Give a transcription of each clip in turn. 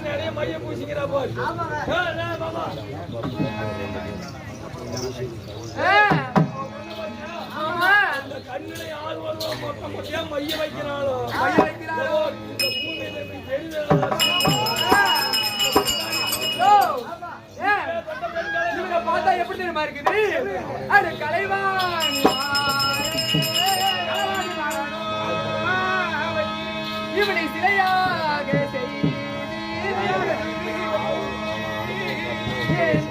நிறைய மைய பூசிக்கிறா போய் கண்ணில யார் வருவா மைய வைக்கிறாளோ பார்த்தா எப்படி தெரியுமா இருக்குது அது கலைவாணி இவனை சிலையாக செய்து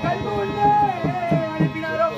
கல்முன்னே அனுப்பினாரோ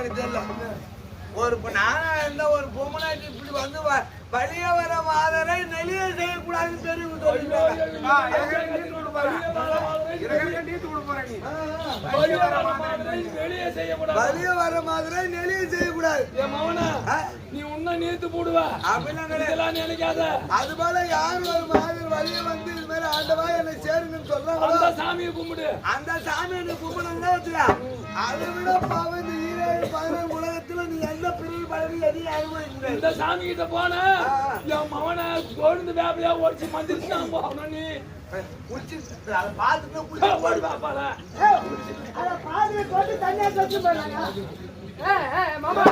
இதெல்லாம் ஒரு நானா இருந்த ஒரு பொம்மனாட்டி இப்படி வந்து வழிய வர மாதரை நெளிய செய்யக்கூடாதுன்னு தெரியும் வழிய வர மாதிரி நெளிய செய்யக்கூடாது நீ உன்ன நீத்து போடுவா அப்படிலாம் நினைக்காத அது போல யார் ஒரு மாதிரி வழிய வந்து இது மாதிரி ஆண்டவா என்னை சேருங்கன்னு சொல்றாங்க அந்த சாமியை கும்பிடு அந்த சாமியை கும்பிடுன்னா வச்சுக்கா அதை விட பாவம் இந்த ஈரேழு 17 உலகத்துல நீ எந்த பிரிவு பழகி எதையும் அனுபவிக்க இந்த சாமி கிட்ட போன என் மவனை கோழுந்து வேப்பலையா ஓடிச்சு மந்திரிச்சுதான் போகணும் நீ அதை பார்த்துட்டு ஓடி பாப்பால அதை பாதியை போட்டு தனியா வச்சு போறாங்க மாமா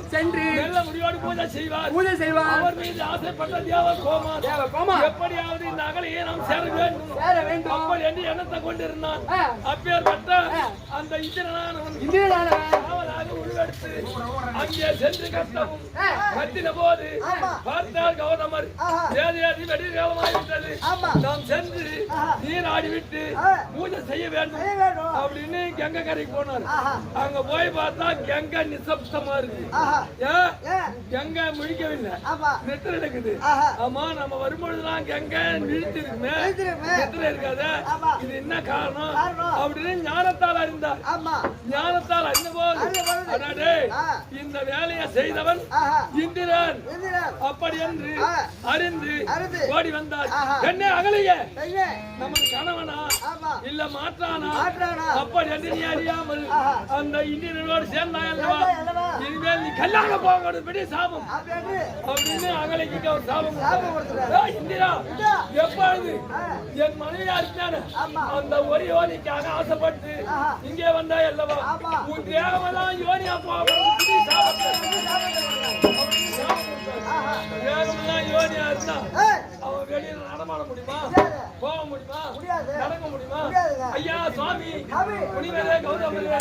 சென்று நல்ல முடிவோடு பூஜை செய்வார். பூஜை செய்வார். அவர் மீது ஆசைப்பட்ட தேவகோமான் தேவகோமான் எப்படியாவது இந்த அகலையை நாம் சேர வேண்டும். சேர வேண்டும். அப்படி என்று எண்ணத்தை கொண்டிருந்தான். அப்பேற்பட்ட அந்த இந்திரனானவன் காவலாக உருவெடுத்து அங்கே சென்று கத்தின போது பார்த்தால் கௌதமர் ஏதேதி வெடிகாலமாகிவிட்டது. நாம் சென்று நீராடி விட்டு பூஜை செய்ய வேண்டும் அப்படின்னு கங்கை கரைக்கு போனார். அங்க போய் பார்த்தா கங்கை நிசப்தமா இருக்கு. கங்கை முழிக்கவில்லை, நெத்திர இருக்குது. ஆமா, நம்ம வரும்பொழுதுதான் கங்கை நிறுத்திருக்குமே, நெத்திர இருக்காது. இது என்ன காரணம் அப்படின்னு ஞானத்தால் அறிந்தார். ஞானத்தால் அறிந்த போது இந்த வேலையை செய்தவன் இந்திரன் அப்படி என்று அறிந்து ஓடி வந்தார். என்ன அகலையே நமது கணவனா இல்ல மாற்றானா அப்படி என்று நீ அறியாமல் அந்த இந்திரனோடு சேர்ந்தாயல்லவா, இனிமேல் நீ கல்யாணம் போகணும் பெரிய சாபம் அப்படின்னு அகலைக்கு அவர் சாபம். இந்திரா, எப்பொழுது என் மனைவியா இருக்கான அந்த ஒரு யோனிக்காக ஆசைப்பட்டு இங்கே வந்தாய் அல்லவா, உன் தேவமெல்லாம் யோனியா போகணும் பெரிய சாபத்தை தேவமெல்லாம் யோனியா இருந்தா அவன் வெளியில நடமாட முடியுமா, போக முடியுமா, நடக்க முடியுமா? ஐயா சுவாமி, முனிவரே கௌதமரே,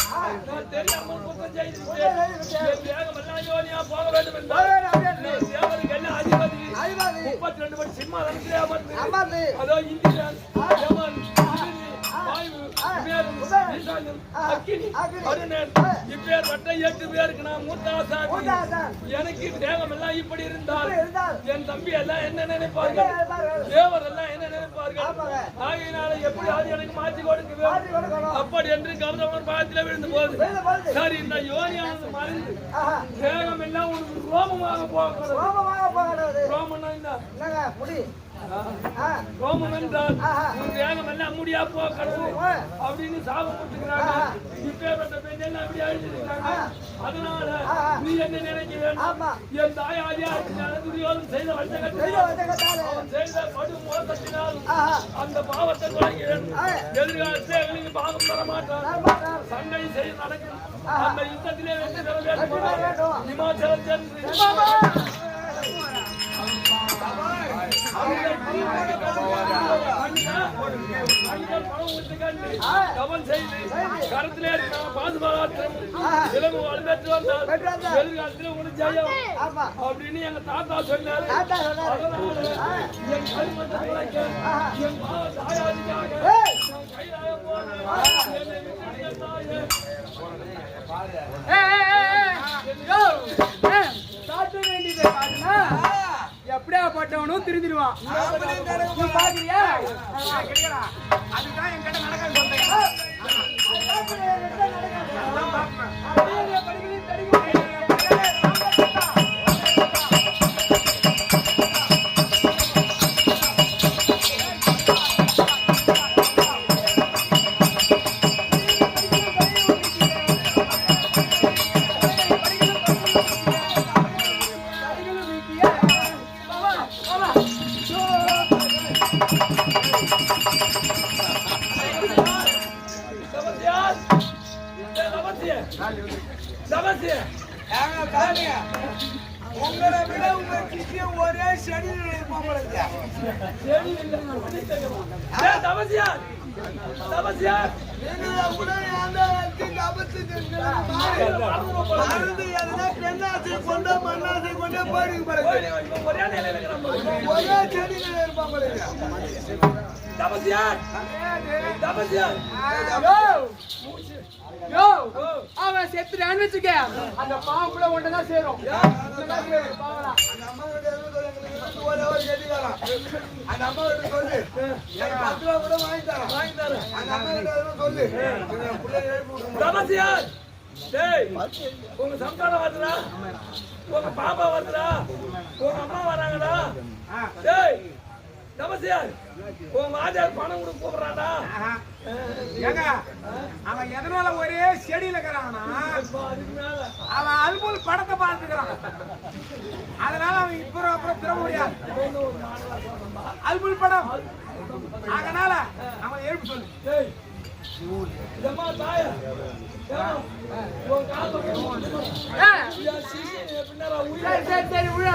நான் தெரியாமல் குற்றம் செய்திருக்கேன். தேவமெல்லாம் யோனியா போக வேண்டும் என்றால் தேவருக்கு என்ன அதிபதி 32 படி சிம்மாசனத்திலே அமர்ந்து அதோ இந்திரன், யமன், வாயு, மேரு, ஈசான்யம், அக்கினி, அருணன் இப்பேற்பட்ட 8 பேருக்கு நான் மூத்தாசாமி. எனக்கு தேவமெல்லாம் இப்படி இருந்தால் என் தம்பி எல்லாம் என்ன நினைப்பார்கள், தேவர் எல்லாம் என்ன நினைப்பார்கள்? ஆகையினால எப்படி அது எனக்கு மாற்றி கொடுக்க வேண்டும் அப்படி என்று கௌதமர் பாதத்தில் விழுந்த போது சரி இந்த யோனியானது மறைந்து தேகம் எல்லாம் உனக்கு ரோமமாக போகக்கூடாது. ரோமம் ரோமம் என்றால் உன் தேகம் எல்லாம் முடியா போகக்கூடாது அப்படின்னு சாபம் கொடுத்துக்கிறாங்க. இப்பேற்பட்ட பெண் அப்படி அழிச்சிருக்காங்க. அதனால நீ என்ன நினைக்க வேண்டும், என் தாயாதியா துரியோதன் செய்த வஞ்சகத்தால் அவன் செய்த படு மோசத்தினால் அந்த பாவத்தை குறைக்க வேண்டும். எதிர்காலத்தை எங்களுக்கு பாவம் தர மாட்டார். சண்டை செய்து நடக்கும். அந்த யுத்தத்திலே வெற்றி பெற வேண்டும். இமாச்சலம் சென்று கருத்திலே பாதுபாத்திரம் இளம வாழ்ந்து வந்தார். எதிர்காலத்தில் உங்களுக்கு ஜெயம் அப்படின்னு எங்க தாத்தா சொன்னாரு. என் கருமத்தை குறைக்க என் தாயாதிக்காக நான் கைதாக போனேன். எப்படியா பட்டவனும் திருந்திடுவான். பாக்குறியா? அதுதான் என் கிட்ட நடக்க சொல்றேன். உங்களை விட உங்க கிட்டியம் ஒரே செடியில் பெண்ணாசை கொண்ட மண்ணாசை கொண்டே போயிருக்கு. ஒரே செடியில் இருப்பாங்க. அவன் செத்துறான்னு வச்சுக்க, அந்த பாம்பு கூட ஒன்றுதான் சேரும். அந்த அம்மா கிட்ட சொல்லு, எனக்கு 10 ரூபா கூட வாங்கி தரேன். அந்த அம்மா கிட்ட சொல்லு, உங்க சம்சாரம் வருதுடா, உங்க பாப்பா வருதுடா, உங்க அம்மா வராங்கடா. டேய் நமஸ்தியார், உங்க மாஜார் பணம் கொடுக்க கூப்பிடுறாடா. ஏங்க அவன் எதனால ஒரே செடியில இருக்கிறான்னா, அவன் அல்புல் படத்தை பார்த்துக்கிறான். அதனால அவன் இப்போ அப்புறம் திற முடியாது. அல்புல் படம் அதனால அவன் எழுப்பு சொல்லு. இதம்மா தாயா உன் கால பின்னாரா சரி உள்ள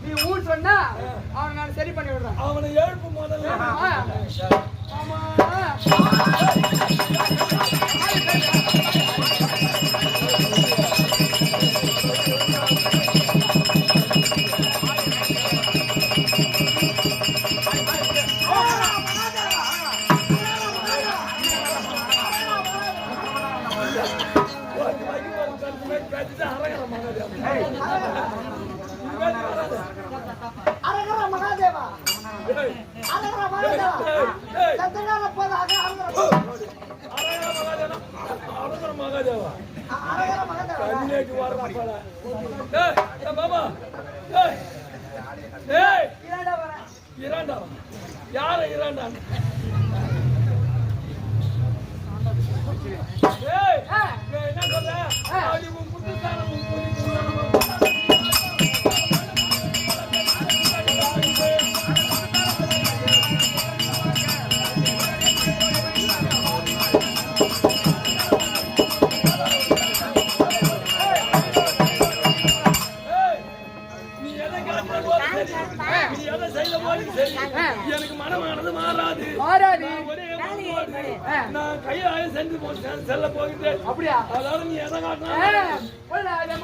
நீ ஊர் சொன்னா அவனை நான் சரி பண்ணி விடுறேன். அவனை எழுப்பு முதல்ல. ஆமா அரகர மகாதேவா அரகர மகாதேவா சத்தனால போதாக அரகர மகாதேவா கண்ணிக்கு வரப்பல டேய் பாபா டேய் இரண்டா யார இரண்டா டேய் என்ன சொல்ற ஆதி உன் புத்தகாரம் எனக்கு மனமானது மாறாது நான் கையால சென்று செல்ல போகிட்டேன். அப்படியா? அதாவது நீ எதை காட்டினா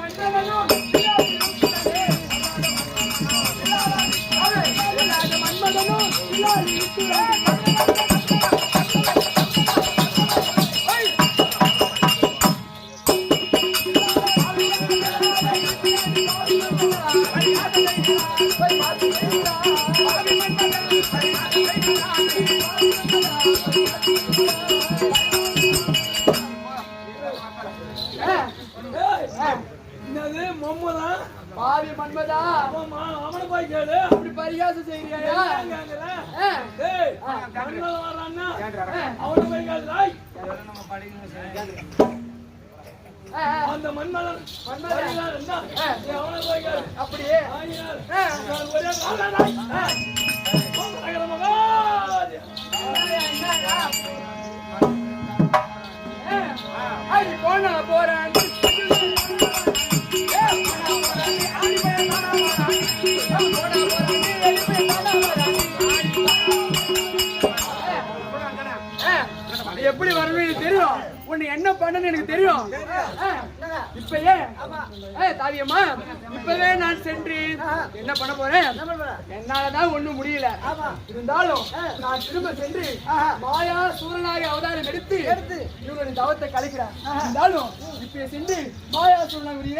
என்னது மொம்மதான் பாவி மன்மதா அவனை போய் கேளு. அப்படி பரிகாசம் செய்யறியா? அவனை போய் கேளு. அந்த மன்மதன் அவனை போய் கேளு. அப்படியே போன போறேன் எப்படி வரணும் தெரியும். உன்னை என்ன பண்ணு எனக்கு தெரியும். இப்பயே தாவியம்மா இப்பவே நான் சென்று என்ன பண்ண போறேன். என்னாலதான் ஒண்ணும் முடியல. இருந்தாலும் நான் திரும்ப சென்று மாயா சூரனாரி அவதாரம் எடுத்து இவருடைய தவத்தை கலைக்கிறேன். இருந்தாலும் இப்ப சென்று மாயா சூரனாரி